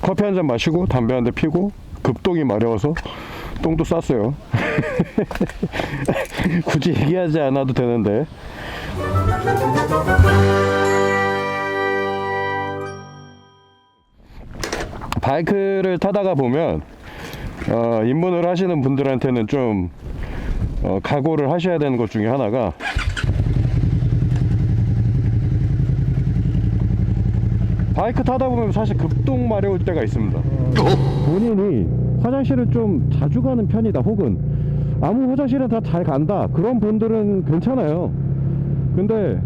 커피 한 잔 마시고 담배 한 대 피고 급동이 마려워서 똥도 쌌어요. 굳이 얘기하지 않아도 되는데. 바이크를 타다가 보면 입문을 하시는 분들한테는 좀 각오를 하셔야 되는 것 중에 하나가 바이크 타다 보면 사실 급동 마려울 때가 있습니다. 본인이 화장실을 좀 자주 가는 편이다, 혹은 아무 화장실은 다 잘 간다, 그런 분들은 괜찮아요. 근데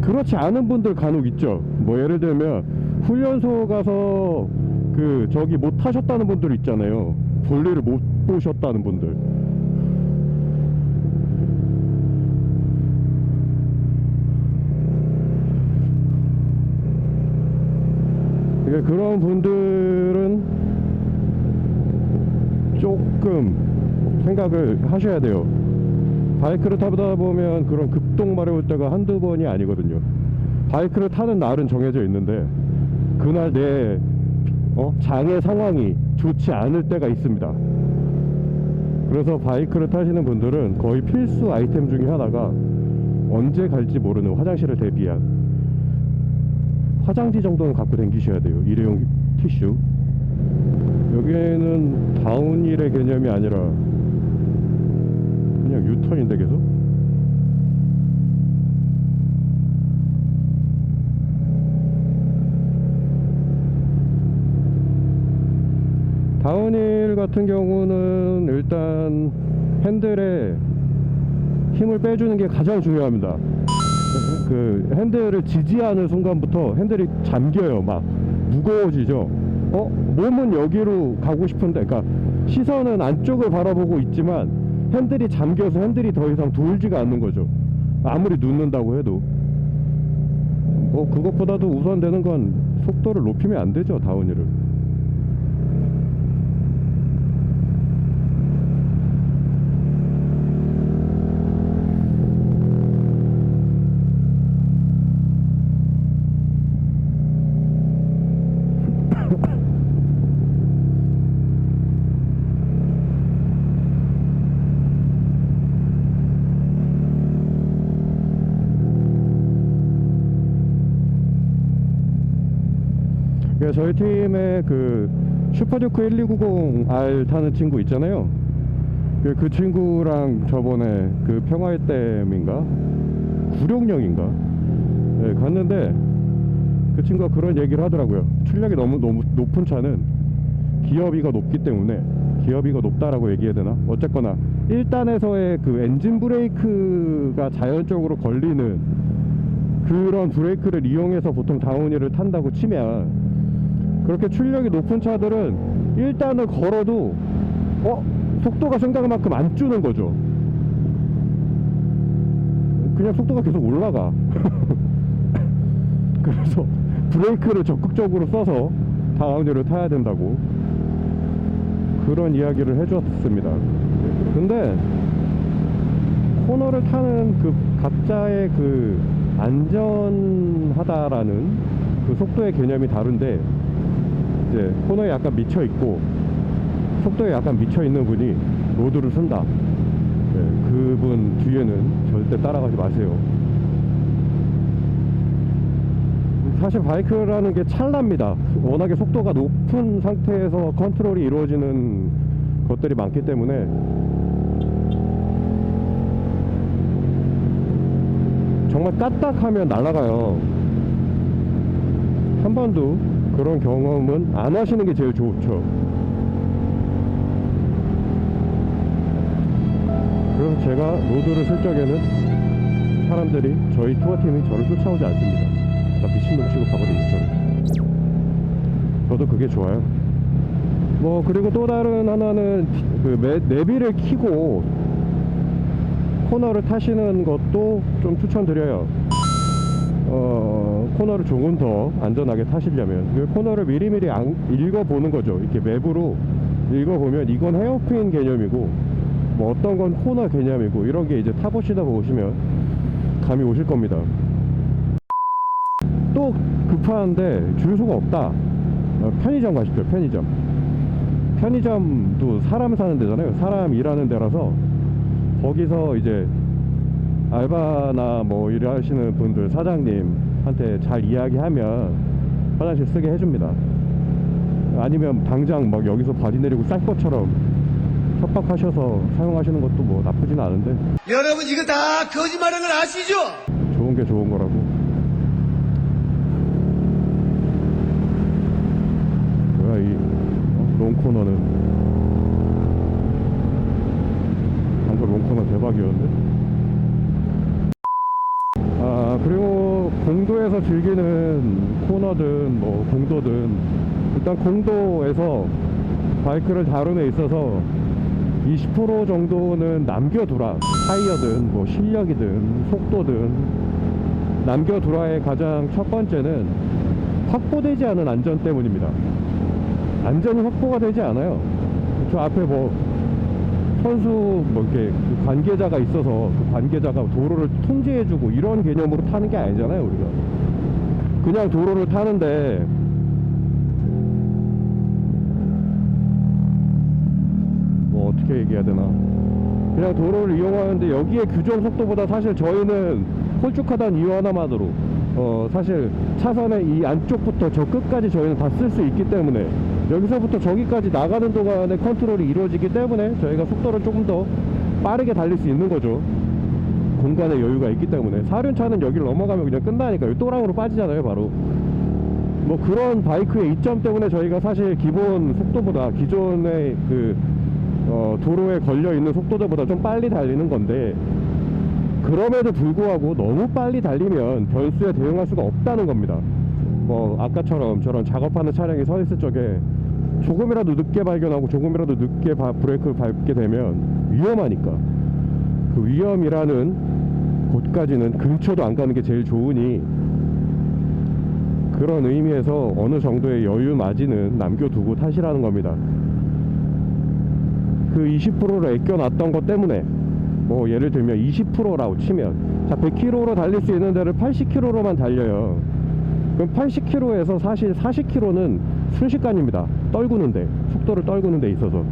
그렇지 않은 분들 간혹 있죠. 뭐 예를 들면 훈련소 가서 저기 못 타셨다는 분들 있잖아요. 볼일을 못 보셨다는 분들. 그러니까 그런 분들은 조금 생각을 하셔야 돼요. 바이크를 타다 보면 그런 급동 마려울 때가 한두 번이 아니거든요. 바이크를 타는 날은 정해져 있는데 그날 내 장애 상황이 좋지 않을 때가 있습니다. 그래서 바이크를 타시는 분들은 거의 필수 아이템 중에 하나가 언제 갈지 모르는 화장실을 대비한 화장지 정도는 갖고 다니셔야 돼요. 일회용 티슈. 여기에는 다운힐의 개념이 아니라 그냥 유턴인데 계속? 다운힐 같은 경우는 일단 핸들에 힘을 빼주는 게 가장 중요합니다. 그 핸들을 지지하는 순간부터 핸들이 잠겨요. 막 무거워지죠. 몸은 여기로 가고 싶은데, 그러니까 시선은 안쪽을 바라보고 있지만 핸들이 잠겨서 핸들이 더 이상 돌지가 않는 거죠. 아무리 눕는다고 해도. 그것보다도 우선되는 건 속도를 높이면 안 되죠, 다운힐을. 저희 팀에 슈퍼듀크 1290R 타는 친구 있잖아요. 그 친구랑 저번에 평화의 댐인가 구룡령인가 갔는데 그 친구가 그런 얘기를 하더라고요. 출력이 너무 높은 차는 기어비가 높기 때문에, 기어비가 높다라고 얘기해야 되나, 어쨌거나 1단에서의 엔진 브레이크가 자연적으로 걸리는 그런 브레이크를 이용해서 보통 다운힐을 탄다고 치면, 그렇게 출력이 높은 차들은 1단을 걸어도 속도가 생각만큼 안 주는 거죠. 그냥 속도가 계속 올라가. 그래서 브레이크를 적극적으로 써서 다운힐을 타야 된다고 그런 이야기를 해주었습니다. 근데 코너를 타는 각자의 안전하다라는 속도의 개념이 다른데, 이제 코너에 약간 미쳐 있고 속도에 약간 미쳐 있는 분이 로드를 쓴다. 그분 뒤에는 절대 따라가지 마세요. 사실 바이크라는 게 찰납니다. 워낙에 속도가 높은 상태에서 컨트롤이 이루어지는 것들이 많기 때문에 정말 까딱하면 날아가요. 한 번도 그런 경험은 안 하시는 게 제일 좋죠. 그래서 제가 로드를 쓸 적에는 사람들이, 저희 투어팀이 저를 쫓아오지 않습니다. 나 미친놈 취급하거든요, 저를. 저도 그게 좋아요. 그리고 또 다른 하나는 내비를 켜고 코너를 타시는 것도 좀 추천드려요. 코너를 조금 더 안전하게 타시려면 코너를 미리미리 읽어보는 거죠. 이렇게 맵으로 읽어보면 이건 헤어핀 개념이고 어떤 건 코너 개념이고, 이런 게 이제 타보시다 보시면 감이 오실 겁니다. 또 급한데 주유소가 없다. 편의점 가십시오. 편의점도 사람 사는 데잖아요. 사람 일하는 데라서 거기서 이제 알바나 뭐 일하시는 분들 사장님한테 잘 이야기하면 화장실 쓰게 해줍니다. 아니면 당장 막 여기서 바지 내리고 쌀 것처럼 협박하셔서 사용하시는 것도 뭐 나쁘진 않은데, 여러분 이거 다 거짓말하는 걸 아시죠? 좋은 게 좋은 거라고. 뭐야 이 롱코너는. 방금 롱코너 대박이었는데. 그리고 공도에서 즐기는 코너든 뭐 공도든, 일단 공도에서 바이크를 다룸에 있어서 20% 정도는 남겨두라. 타이어든 뭐 실력이든 속도든 남겨두라의 가장 첫 번째는 확보되지 않은 안전 때문입니다. 안전이 확보가 되지 않아요. 저 앞에 뭐 선수 뭐 이렇게 그 관계자가 있어서 그 관계자가 도로를 통제해주고 이런 개념으로 타는 게 아니잖아요. 우리가 그냥 도로를 타는데 뭐 어떻게 얘기해야 되나, 그냥 도로를 이용하는데 여기에 규정 속도보다 사실 저희는 홀쭉하다는 이유 하나만으로 사실 차선의 이 안쪽부터 저 끝까지 저희는 다 쓸 수 있기 때문에, 여기서부터 저기까지 나가는 동안에 컨트롤이 이루어지기 때문에 저희가 속도를 조금 더 빠르게 달릴 수 있는 거죠. 공간의 여유가 있기 때문에. 사륜차는 여기를 넘어가면 그냥 끝나니까 여기 또랑으로 빠지잖아요 바로. 뭐 그런 바이크의 이점 때문에 저희가 사실 기본 속도보다 기존의 그 도로에 걸려있는 속도들보다 좀 빨리 달리는 건데, 그럼에도 불구하고 너무 빨리 달리면 변수에 대응할 수가 없다는 겁니다. 뭐 아까처럼 저런 작업하는 차량이 서 있을 적에 조금이라도 늦게 발견하고 조금이라도 늦게 브레이크를 밟게 되면 위험하니까, 그 위험이라는 곳까지는 근처도 안 가는 게 제일 좋으니, 그런 의미에서 어느 정도의 여유 마진은 남겨두고 타시라는 겁니다. 그 20%를 아껴놨던 것 때문에, 뭐 예를 들면 20%라고 치면, 자 100km로 달릴 수 있는 데를 80km로만 달려요. 그럼 80km에서 사실 40km는 순식간입니다. 떨구는데, 속도를 떨구는 데 있어서.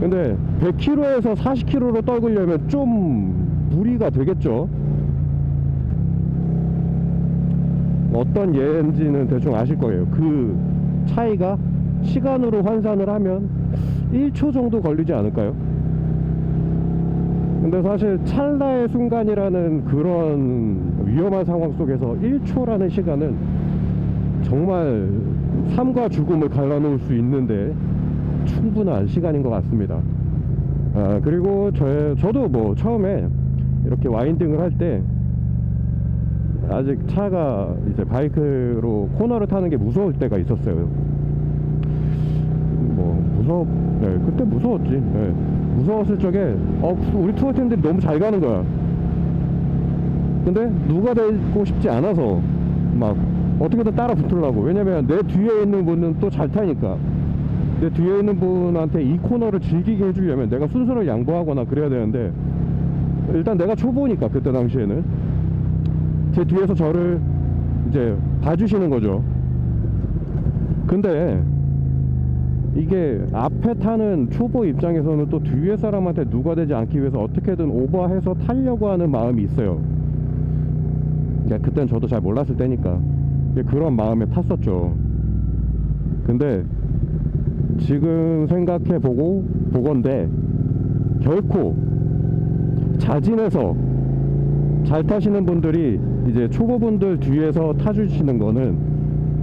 근데 100km에서 40km로 떨구려면 좀 무리가 되겠죠. 어떤 예인지는 대충 아실 거예요. 그 차이가 시간으로換算을 하면 1초 정도 걸리지 않을까요? 근데 사실 찰나의 순간이라는 그런 위험한 상황 속에서 1초라는 시간은 정말 삶과 죽음을 갈라놓을 수 있는데 충분한 시간인 것 같습니다. 그리고 저도 뭐 처음에 이렇게 와인딩을 할 때 아직 차가 이제 바이크로 코너를 타는 게 무서울 때가 있었어요. 네, 그때 무서웠지. 네. 무서웠을 적에 우리 투어팀들이 너무 잘 가는 거야. 근데 누가 되고 싶지 않아서 막 어떻게든 따라 붙으려고. 왜냐면 내 뒤에 있는 분은 또 잘 타니까. 내 뒤에 있는 분한테 이 코너를 즐기게 해주려면 내가 순서를 양보하거나 그래야 되는데, 일단 내가 초보니까 그때 당시에는 제 뒤에서 저를 이제 봐주시는 거죠. 근데 이게 앞에 타는 초보 입장에서는 또 뒤에 사람한테 누가 되지 않기 위해서 어떻게든 오버해서 타려고 하는 마음이 있어요. 그땐 저도 잘 몰랐을 때니까 그런 마음에 탔었죠. 근데 지금 생각해보고 보건대 결코 자진해서 잘 타시는 분들이 이제 초보분들 뒤에서 타주시는 거는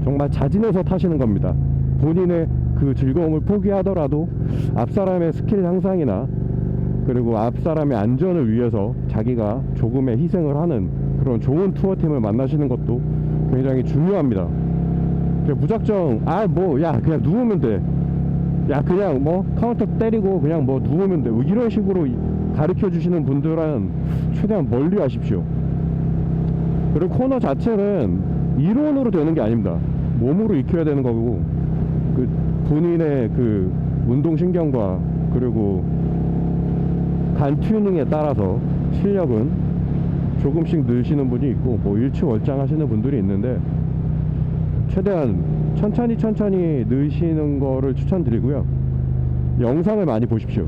정말 자진해서 타시는 겁니다. 본인의 그 즐거움을 포기하더라도 앞사람의 스킬 향상이나 그리고 앞사람의 안전을 위해서 자기가 조금의 희생을 하는 그런 좋은 투어팀을 만나시는 것도 굉장히 중요합니다. 무작정 그냥 누우면 돼, 그냥 뭐 카운터 때리고 그냥 뭐 누우면 돼, 이런 식으로 가르쳐 주시는 분들은 최대한 멀리 하십시오. 그리고 코너 자체는 이론으로 되는 게 아닙니다. 몸으로 익혀야 되는 거고, 그 본인의 그 운동신경과 그리고 간 튜닝에 따라서 실력은 조금씩 늘시는 분이 있고 뭐 일취월장 하시는 분들이 있는데, 최대한 천천히 넣으시는 거를 추천드리고요. 영상을 많이 보십시오.